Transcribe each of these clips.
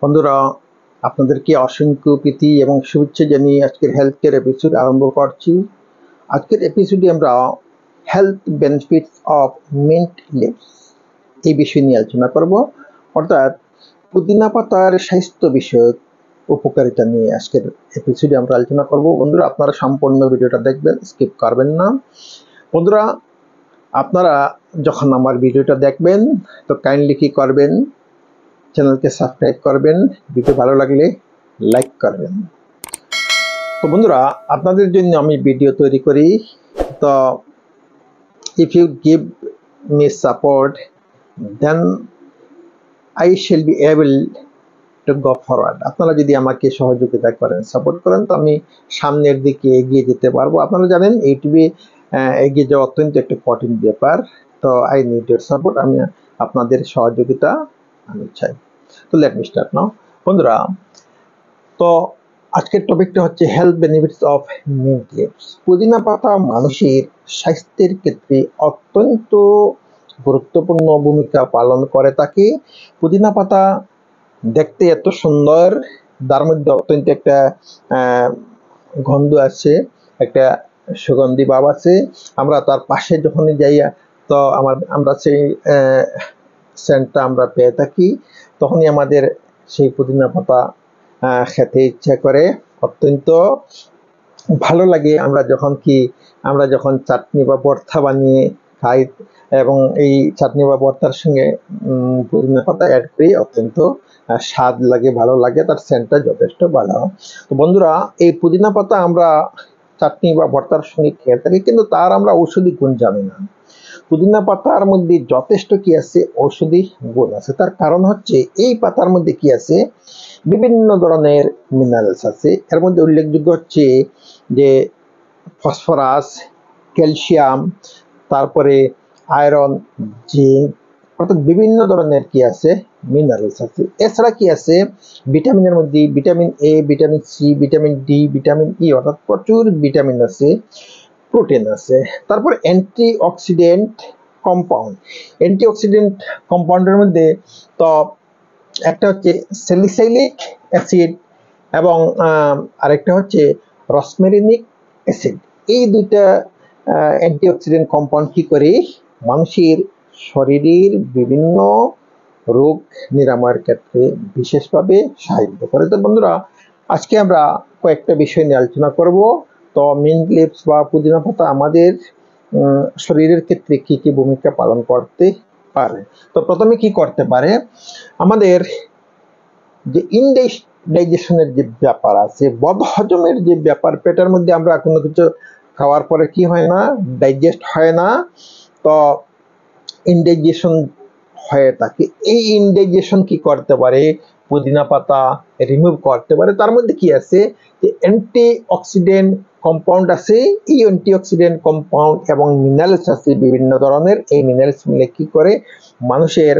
বন্ধুরা, আপনাদেরকে অসংখ্য প্রীতি এবং শুভেচ্ছা জানিয়ে আজকের হেলথ কেয়ার এপিসোড আরম্ভ করছি। আজকের এপিসোডে আমরা health benefits of mint leaves এই বিষয় নিয়ে আলোচনা করব, অর্থাৎ পুদিনা পাতার স্বাস্থ্য বিষয়ক উপকারিতা নিয়ে আজকের এপিসোডে আমরা আলোচনা করব। বন্ধুরা, আপনারা সম্পূর্ণ ভিডিওটা দেখবেন, স্কিপ করবেন না। বন্ধুরা, আপনারা যখন আমার ভিডিওটা দেখবেন তো কাইন্ডলি কি করবেন, চ্যানেলকে সাবস্ক্রাইব করবেন, ভিডিও ভালো লাগলে লাইক করবেন। তো বন্ধুরা, আপনাদের জন্য আমি ভিডিও তৈরি করি। তো if you give me support then I shall be able to go forward. আপনারা যদি আমাকে সহযোগিতা করেন, সাপোর্ট করেন, তো আমি সামনের দিকে এগিয়ে যেতে পারবো। আপনারা জানেন ইউটিউবে এগিয়ে যাওয়া অত্যন্ত একটা কঠিন ব্যাপার। তো আই নিড ইউর সাপোর্ট, আমি আপনাদের সহযোগিতা আমি চাই। তো লেট মি স্টার্ট নাও। বন্ধুরা, তো আজকের টপিকটা হচ্ছে health benefits of mint leaves. পুদিনা পাতা মানুষের স্বাস্থ্যের ক্ষেত্রে অত্যন্ত গুরুত্বপূর্ণ ভূমিকা পালন করে থাকে। পুদিনা পাতা দেখতে এত সুন্দর, তার মধ্যে অত্যন্ত একটা গন্ধ আছে, একটা সুগন্ধি ভাব আছে। আমরা তার পাশে যখনই যাই তো আমরা সেই সেন্টটা আমরা পেয়ে থাকি, তখনই আমাদের সেই পুদিনা পাতা খেতে ইচ্ছা করে, অত্যন্ত ভালো লাগে। আমরা যখন চাটনি বা ভর্তা বানিয়ে খাই এবং এই চাটনি বা ভর্তার সঙ্গে পুদিনা পাতা অ্যাড করি, অত্যন্ত স্বাদ লাগে, ভালো লাগে, তার সেন্টটা যথেষ্ট ভালো। তো বন্ধুরা, এই পুদিনা পাতা আমরা চাটনি বা ভর্তার সঙ্গে খেয়ে থাকি, কিন্তু তার আমরা ঔষধি গুণ জানি না। পুদিনা পাতার মধ্যে যথেষ্ট কি আছে, ঔষধি গুণ আছে। তার কারণ হচ্ছে এই পাতার মধ্যে কি আছে, বিভিন্ন ধরনের মিনারেলস আছে। এর মধ্যে উল্লেখযোগ্য হচ্ছে যে ফসফরাস, ক্যালসিয়াম, তারপরে আয়রন, জিঙ্ক, অর্থাৎ বিভিন্ন ধরনের কি আছে, মিনারেলস আছে। এছাড়া কি আছে, ভিটামিনের মধ্যে vitamin A, vitamin C, vitamin D, vitamin E, অর্থাৎ প্রচুর ভিটামিন আছে, প্রোটিন আছে। তারপর অ্যান্টিঅক্সিডেন্ট কম্পাউন্ড। অ্যান্টিঅক্সিডেন্ট কম্পাউন্ডের মধ্যে তো একটা হচ্ছে স্যালিসাইলিক অ্যাসিড এবং আরেকটা হচ্ছে রসমেরিনিক অ্যাসিড। এই দুইটা অ্যান্টিঅক্সিডেন্ট কম্পাউন্ড কি করে মানুষের শরীরের বিভিন্ন রোগ নিরাময়ের ক্ষেত্রে বিশেষভাবে সাহায্য করে। তো বন্ধুরা, আজকে আমরা কয়েকটা বিষয় নিয়ে আলোচনা করব। তো মিন্ট লিভস বা পুদিনা পাতা আমাদের শরীরের ক্ষেত্রে কি কি ভূমিকা পালন করতে পারে। তো প্রথমে কি করতে পারে, আমাদের যে ইনডাইজেশনের যে ব্যাপার আছে, বদহজমের যে ব্যাপার, পেটের মধ্যে আমরা কোনো কিছু খাওয়ার পরে কি হয় না, ডাইজেস্ট হয় না, তো ইনডাইজেশন হয়ে থাকে। এই ইনডাইজেশন কি করতে পারে, পুদিনা পাতা রিমুভ করতে পারে। তার মধ্যে কি আছে, যে অ্যান্টিঅক্সিডেন্ট কম্পাউন্ড আছে। এই অ্যান্টিঅক্সিডেন্ট কম্পাউন্ড এবং মিনারেলস আছে বিভিন্ন ধরনের। এই মিনারেলস মিলে কি করে, মানুষের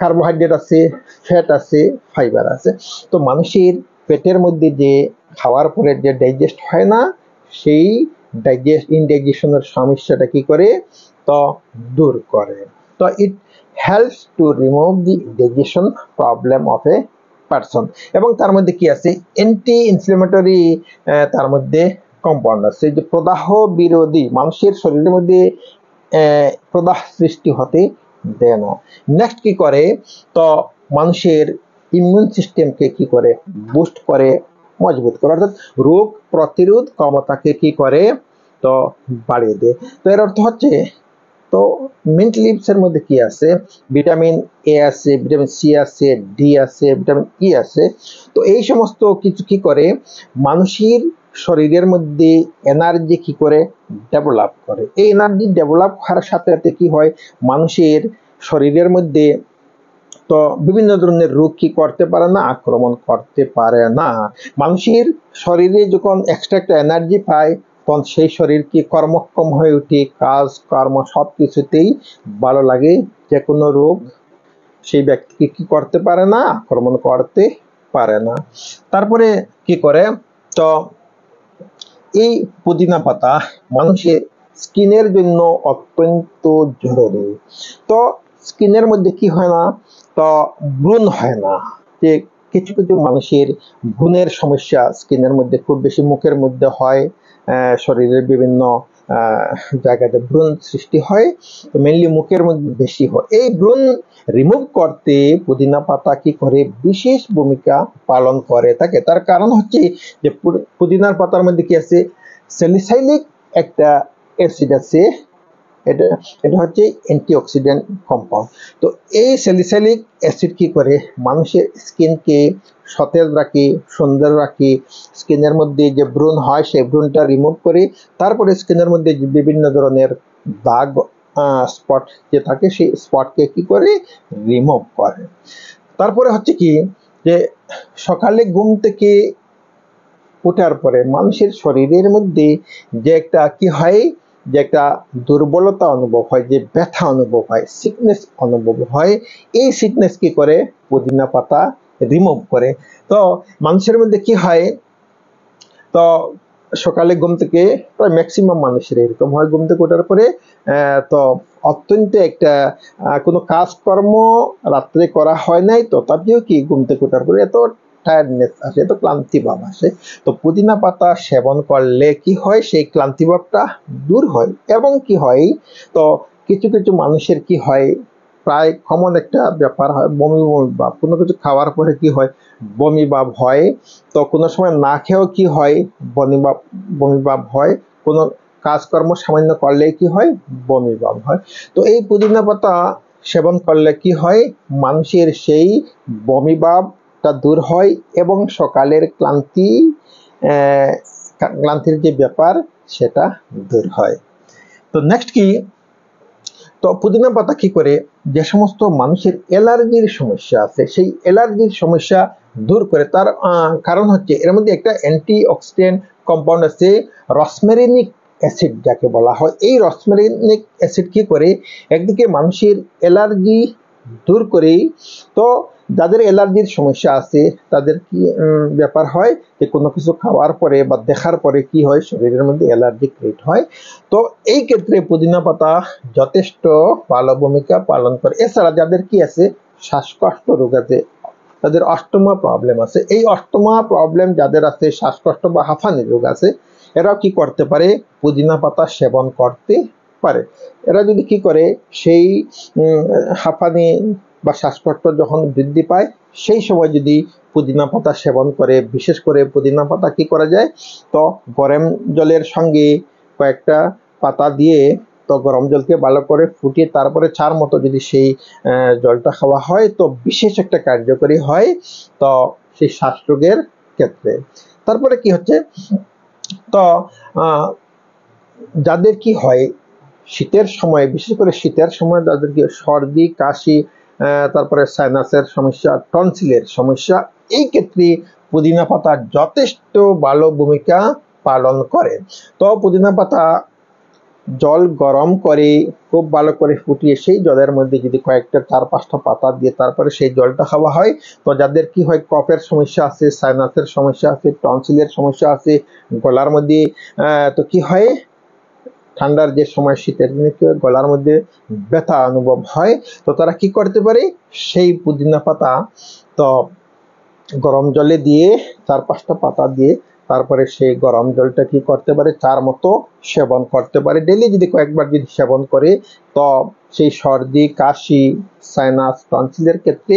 কার্বোহাইড্রেট আছে, ফ্যাট আছে, ফাইবার আছে। তো মানুষের পেটের মধ্যে যে খাওয়ার পরে যে ডাইজেস্ট হয় না, সেই ইনডাইজেশনের সমস্যাটা কি করে, তো দূর করে। তো it helps to remove the digestion problem of a person. এবং তার মধ্যে কি আছে, অ্যান্টি ইনফ্লেমেটরি তার মধ্যে কম্পাউন্ড আছে, যে প্রদাহ বিরোধী, মানুষের শরীরের মধ্যে প্রদাহ সৃষ্টি হতে দেয় না। নেক্সট কি করে, তো মানুষের ইমিউন সিস্টেমকে কি করে, বুস্ট করে, মজবুত করে, অর্থাৎ রোগ প্রতিরোধ ক্ষমতাকে কি করে, তো বাড়িয়ে দেয়। তো এর অর্থ হচ্ছে, তো মিন্ট লিভস এর মধ্যে কি আছে, ভিটামিন এ আছে, ভিটামিন সি আছে, ডি আছে, ভিটামিন ই আছে। তো এই সমস্ত কিছু কি করে, মানুষের শরীরের মধ্যে এনার্জি কি করে ডেভেলপ করে। এই এনার্জি ডেভেলপ হওয়ার সাথে সাথে কি হয়, মানুষের শরীরের মধ্যে তো বিভিন্ন ধরনের রোগ কি করতে পারে না, আক্রমণ করতে পারে না। মানুষের শরীরে যখন এক্সট্রা একটা এনার্জি পায়, তখন সেই শরীর কি কর্মক্ষম হয়ে উঠে, কাজ কর্ম সব কিছুতেই ভালো লাগে। যে কোনো রোগ সেই ব্যক্তিকে কি করতে পারে না, আক্রমণ করতে পারে না। তারপরে কি করে, তো এই পুদিনা পাতা মানুষের স্কিনের জন্য অত্যন্ত জরুরি। তো স্কিনের মধ্যে কি হয় না, তো ব্রণ হয় না, যে কিছু কিছু মানুষের ব্রণের সমস্যা স্কিনের মধ্যে খুব বেশি, মুখের মধ্যে হয়, শরীরের বিভিন্ন জায়গাতে ব্রণ সৃষ্টি হয়, তো মেনলি মুখের মধ্যে বেশি হয়। এই ব্রণ রিমুভ করতে পুদিনা পাতা কি করে বিশেষ ভূমিকা পালন করে থাকে। তার কারণ হচ্ছে যে পুদিনার পাতার মধ্যে কি আছে, স্যালিসাইলিক একটা অ্যাসিড আছে, এটা এটা হচ্ছে অ্যান্টিঅক্সিডেন্ট কম্পাউন্ড। তো এই স্যালিসাইলিক অ্যাসিড কি করে মানুষের স্কিনকে সতেজ রাখে, সুন্দর রাখে, স্কিনের মধ্যে যে ব্রণ হয় সেই ব্রণটা রিমুভ করে, তারপরে স্কিনের মধ্যে যে বিভিন্ন ধরনের দাগ স্পট যে থাকে সেই স্পটকে কি করে রিমুভ করে। তারপরে হচ্ছে কি যে সকালে ঘুম থেকে ওঠার পরে মানুষের শরীরের মধ্যে যে একটা কি হয়, যে একটা দুর্বলতা অনুভব হয়, যে ব্যথা অনুভব হয়, সিকনেস অনুভব হয়, এই সিকনেস কি করে পুদিনা পাতা রিমুভ করে। তো মানুষের মধ্যে কি হয়, তো সকালে ঘুম থেকে প্রায় ম্যাক্সিমাম মানুষের এরকম হয়, ঘুম থেকে ওঠার পরে তো অত্যন্ত একটা কোনো কাজকর্ম রাত্রে করা হয় নাই, তথাপিও কি ঘুম থেকে ওঠার পরে এত টায়ার্ডনেস আসে, এত ক্লান্তি ভাব আসে। তো পুদিনা পাতা সেবন করলে কি হয়, সেই ক্লান্তি ভাবটা দূর হয়। এবং কি হয়, তো কিছু কিছু মানুষের কি হয়, প্রায় কমন একটা ব্যাপার হয় বমি বমি ভাব, কোনো কিছু খাওয়ার পরে কি হয় বমি ভাব হয়। তো কোনো সময় না খেয়েও কি হয় বমি ভাব হয়, কোনো কাজকর্ম সামান্য করলেই কি হয় বমি ভাব হয়। তো এই পুদিনা পাতা সেবন করলে কি হয়, মানুষের সেই বমি ভাবটা দূর হয় এবং সকালের ক্লান্তির যে ব্যাপার সেটা দূর হয়। তো নেক্সট কি, তো পুদিনা পাতা কি করে যে সমস্ত মানুষের অ্যালার্জির সমস্যা আছে সেই অ্যালার্জির সমস্যা দূর করে। তার কারণ হচ্ছে এর মধ্যে একটা অ্যান্টিঅক্সিডেন্ট কম্পাউন্ড আছে, রসমেরিনিক অ্যাসিড যাকে বলা হয়। এই রসমেরিনিক অ্যাসিড কি করে একদিকে মানুষের অ্যালার্জি দূর করে। তো যাদের অ্যালার্জির সমস্যা আছে তাদের কি ব্যাপার হয় যে কোনো কিছু খাওয়ার পরে বা দেখার পরে কি হয় শরীরের মধ্যে অ্যালার্জি ক্রিয়েট হয়। তো এই ক্ষেত্রে পুদিনা পাতা যথেষ্ট ভালো ভূমিকা পালন করে। এছাড়া যাদের কি আছে শ্বাসকষ্ট রোগ আছে, তাদের অষ্টমা প্রবলেম আছে, এই অষ্টমা প্রবলেম যাদের আছে, শ্বাসকষ্ট বা হাঁফানি রোগ আছে, এরাও কি করতে পারে পুদিনা পাতা সেবন করতে পারে। এরা যদি কি করে সেই হাঁফানি বা শ্বাসকষ্ট যখন বৃদ্ধি পায় সেই সময় যদি পুদিনা পাতা সেবন করে, বিশেষ করে পুদিনা পাতা কি করা যায়, তো গরম জলের সঙ্গে কয়েকটা পাতা দিয়ে তো গরম জলকে ভালো করে ফুটিয়ে তারপরে চার মতো যদি সেই জলটা খাওয়া হয় তো বিশেষ একটা কার্যকরী হয় তো সেই শ্বাসরোগের ক্ষেত্রে। তারপরে কি হচ্ছে, তো যাদের কি হয় শীতের সময়, বিশেষ করে শীতের সময় যাদের কি সর্দি কাশি, তারপরে সাইনাসের সমস্যা, টনসিলের সমস্যা, এই ক্ষেত্রে পুদিনা পাতা যথেষ্ট ভালো ভূমিকা পালন করে। তো পুদিনা পাতা জল গরম করে খুব ভালো করে ফুটিয়ে সেই জলের মধ্যে যদি কয়েকটা 4-5টা পাতা দিয়ে তারপরে সেই জলটা খাওয়া হয়, তো যাদের কি হয় কফের সমস্যা আছে, সাইনাসের সমস্যা আছে, টনসিলের সমস্যা আছে, গলার মধ্যে তো কি হয় ঠান্ডার যে সময় শীতের দিনে কি হয় গলার মধ্যে ব্যথা অনুভব হয়, তো তারা কি করতে পারে সেই পুদিনা পাতা তো গরম জলে দিয়ে 4-5টা পাতা দিয়ে তারপরে সেই গরম জলটা কি করতে পারে চার মতো সেবন করতে পারে। ডেলি যদি কয়েকবার যদি সেবন করে তো সেই সর্দি কাশি সাইনাস টনসিলের ক্ষেত্রে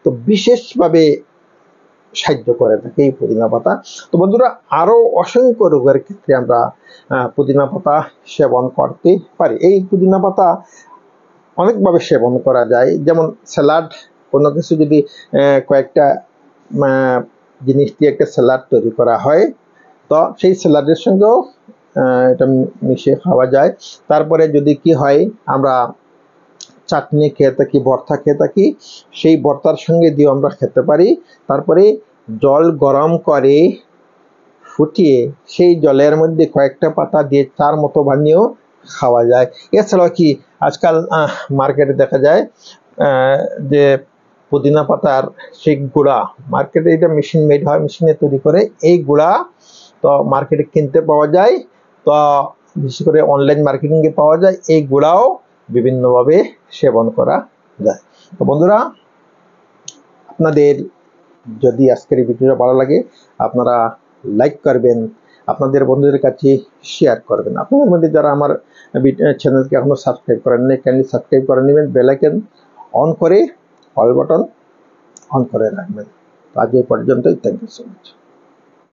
তো বিশেষভাবে সাহায্য করে থাকে এই পুদিনা পাতা। তো বন্ধুরা আরো অসংখ্য রোগের ক্ষেত্রে আমরা পুদিনা পাতা সেবন করতে পারি। এই পুদিনা পাতা অনেকভাবে সেবন করা যায়, যেমন স্যালাড, কোনো কিছু যদি কয়েকটা জিনিস দিয়ে একটা স্যালাড তৈরি করা হয় তো সেই স্যালাডের সঙ্গেও এটা মিশিয়ে খাওয়া যায়। তারপরে যদি কি হয় আমরা চাটনি খেয়ে থাকি, ভর্তা খেয়ে থাকি, সেই ভর্তার সঙ্গে দিয়ে আমরা খেতে পারি। তারপরে জল গরম করে ফুটিয়ে সেই জলের মধ্যে কয়েকটা পাতা দিয়ে চার মতো বানিয়েও খাওয়া যায়। এছাড়াও কি আজকাল মার্কেটে দেখা যায় যে পুদিনা পাতার সেই গুঁড়া, মার্কেটে এটা মেশিন মেড হয়, মেশিনে তৈরি করে এই গুঁড়া তো মার্কেটে কিনতে পাওয়া যায়, তো বিশেষ করে অনলাইন মার্কেটিংয়ে পাওয়া যায়। এই গুঁড়াও বিভিন্নভাবে সেবন করা যায়। তো বন্ধুরা আপনাদের যদি আজকের এই ভিডিওটা ভালো লাগে আপনারা লাইক করবেন, আপনাদের বন্ধুদের কাছে শেয়ার করবেন। আপনাদের মধ্যে যারা আমার চ্যানেলকে এখনো সাবস্ক্রাইব করেন নাই, কাইন্ডলি সাবস্ক্রাইব করে নেবেন, বেল আইকন অন করে অল বাটন অন করে রাখবেন। আজ এই পর্যন্তই। Thank you so much.